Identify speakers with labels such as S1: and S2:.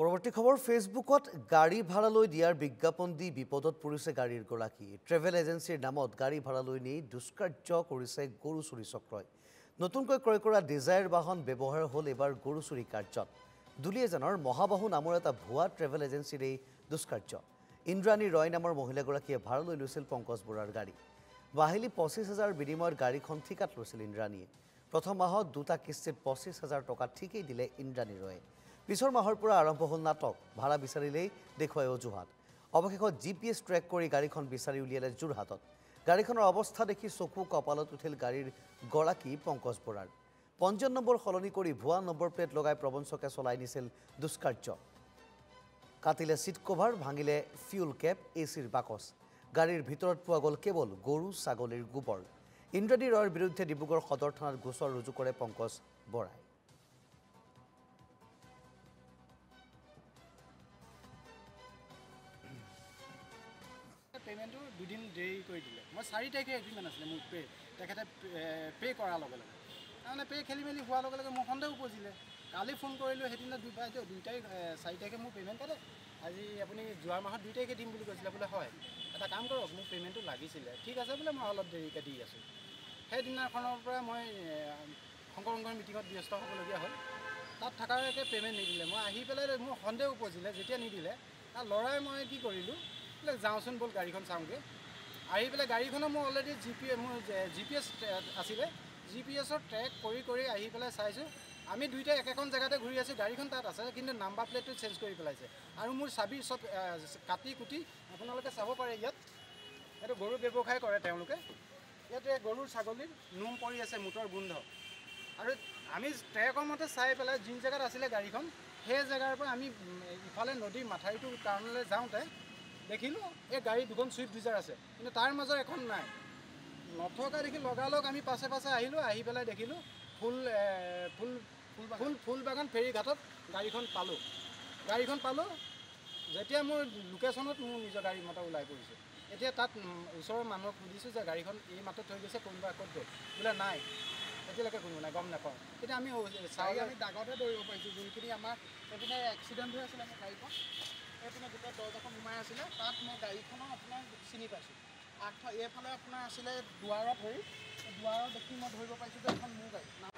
S1: পৰৱৰ্তী খবৰ ফেচবুকত গাড়ী ভাড়ালৈ দিয়াৰ বিজ্ঞাপন দি বিপদত পৰিছে গাড়ীৰ গৰাকী ট্ৰেভেল এজেন্সিৰ নামত গাড়ী ভাড়ালৈ নি দুষ্কাৰ্য কৰিছে গৰু চুৰি চক্ৰই নতুনকৈ ক্ৰয় কৰা ডিজায়াৰ বাহন ব্যৱহাৰ হ'ল এবাৰ গৰু চুৰি কাৰ্যত দুলিয়াজানৰ মহাবাহু নামৰ এটা ভুৱা ট্ৰেভেল এজেন্সিৰ এই দুষ্কাৰ্য ইন্দ্ৰাণী ৰয় নামৰ মহিলাগৰাকীয়ে ভাড়ালৈ লৈছিল পংকজ বৰাৰ গাড়ী মাহিলী ২৫,০০০ বিনিময়ত গাড়ীখন ঠিকাত লৈছিল ইন্দ্ৰাণীয়ে প্ৰথম মাহত দুটা কিস্তিত ২৫,০০০ টকা ঠিকেই দিলে ইন্দ্ৰাণী ৰয়ে পিছৰ মাহৰ পৰা আৰম্ভ হ'ল নাটক ভাড়া বিচাৰিলেই দেখুৱাই অজুহাত অৱশেষত জিপিএছ ট্ৰেক কৰি গাড়ীখন বিচাৰি উলিয়ালে যোৰহাটত গাড়ীখনৰ অৱস্থা দেখি চকু কপালত উঠিল গাড়ীৰ গৰাকী পংকজ বৰাৰ পঞ্জীয়ন নম্বৰ সলনি কৰি ভুৱা নম্বৰ প্লেট লগাই প্ৰবঞ্চকে চলাই নিছিল দুষ্কাৰ্য কাটিলে চিট কভাৰ ভাঙিলে ফিউল কেপ এচিৰ বাকচ গাড়ীৰ ভিতৰত পোৱা গ'ল কেৱল গৰু ছাগলীৰ গোবৰ ইন্দ্ৰাণী ৰয়ৰ বিৰুদ্ধে ডিব্ৰুগড় সদৰ থানাত গোচৰ ৰুজু কৰে পংকজ বৰাই
S2: পেমেণ্টটো দুদিন দেৰি কৰি দিলে মই ৪ তাৰিখে এগ্ৰিমেণ্ট আছিলে মোৰ তেখেতে পে' কৰাৰ লগে লগে তাৰমানে পে' খেলি মেলি হোৱাৰ লগে লগে মোৰ সন্দেহ উপজিলে কালি ফোন কৰিলোঁ সেইদিনা ২ তাৰিখ ৪ তাৰিখে মোৰ পে'মেণ্ট কাটে আজি আপুনি যোৱা মাহত ২ তাৰিখে দিম বুলি কৈছিলে বোলে হয় এটা কাম কৰক মোক পে'মেণ্টটো লাগিছিলে ঠিক আছে বোলে মই অলপ দেৰিকৈ দি আছোঁ সেইদিনাখনৰ পৰা মই শংকৰ সংঘৰ মিটিঙত ব্যস্ত হ'বলগীয়া হ'ল তাত থকালৈকে পে'মেণ্ট নিদিলে মই আহি পেলাই মোৰ সন্দেহ উপজিলে যেতিয়া নিদিলে তাৰ ল'ৰাই মই কি কৰিলোঁ বোলে যাওঁচোন ব'ল গাড়ীখন চাওঁগৈ আহি পেলাই গাড়ীখনৰ মোৰ অলৰেডি মোৰ জিপিএছ আছিলে জিপিএছৰ ট্ৰেক কৰি আহি পেলাই চাইছোঁ আমি দুইটাই একেখন জেগাতে ঘূৰি আছোঁ গাড়ীখন তাত আছে কিন্তু নাম্বাৰ প্লেটটো চেঞ্জ কৰি পেলাইছে আৰু মোৰ চাবি চব কাটি কুটি আপোনালোকে চাব পাৰে ইয়াত এইটো গৰু ব্যৱসায় কৰে তেওঁলোকে ইয়াতে গৰুৰ ছাগলীৰ নোম পৰি আছে মুঠৰ গোন্ধ আৰু আমি ট্ৰেকৰ মতে চাই পেলাই যি জেগাত আছিলে গাড়ীখন সেই জেগাৰ পৰা আমি ইফালে নদীৰ মাথাউৰিটোৰ কাৰণলৈ যাওঁতে দেখিলোঁ এই গাড়ী দুখন ছুইফ্ট ডিজাৰ আছে কিন্তু তাৰ মাজৰ এখন নাই নথকা দেখি লগালগ আমি পাছে আহিলোঁ আহি পেলাই দেখিলোঁ ফুল বাগান ফেৰী ঘাটত গাড়ীখন পালোঁ যেতিয়া মোৰ লোকেশ্যনত মোৰ নিজৰ গাড়ী মতে ওলাই পৰিছোঁ এতিয়া তাত ওচৰৰ মানুহক সুধিছোঁ যে গাড়ীখন এই মাতত থৈ গৈছে কোনোবা ক'ত গ'ল বোলে নাই এতিয়ালৈকে কোনো নাই গম নাপাওঁ এতিয়া আমি চাই আমি দাগতে দৌৰিব পাৰিছোঁ যোনখিনি আমাৰ সেইপিনে এক্সিডেণ্ট হৈ আছিলে আমাৰ গাড়ীখন সেইপিনে গোটেই দৰ্জাখন সোমাই আছিলে তাত মই গাড়ীখনৰ আপোনাৰ চিনি পাইছোঁ এইফালে আপোনাৰ আছিলে দুৱাৰত ধৰি দুৱাৰত দেখি মই ধৰিব পাৰিছোঁ যে এখন মোৰ গাড়ী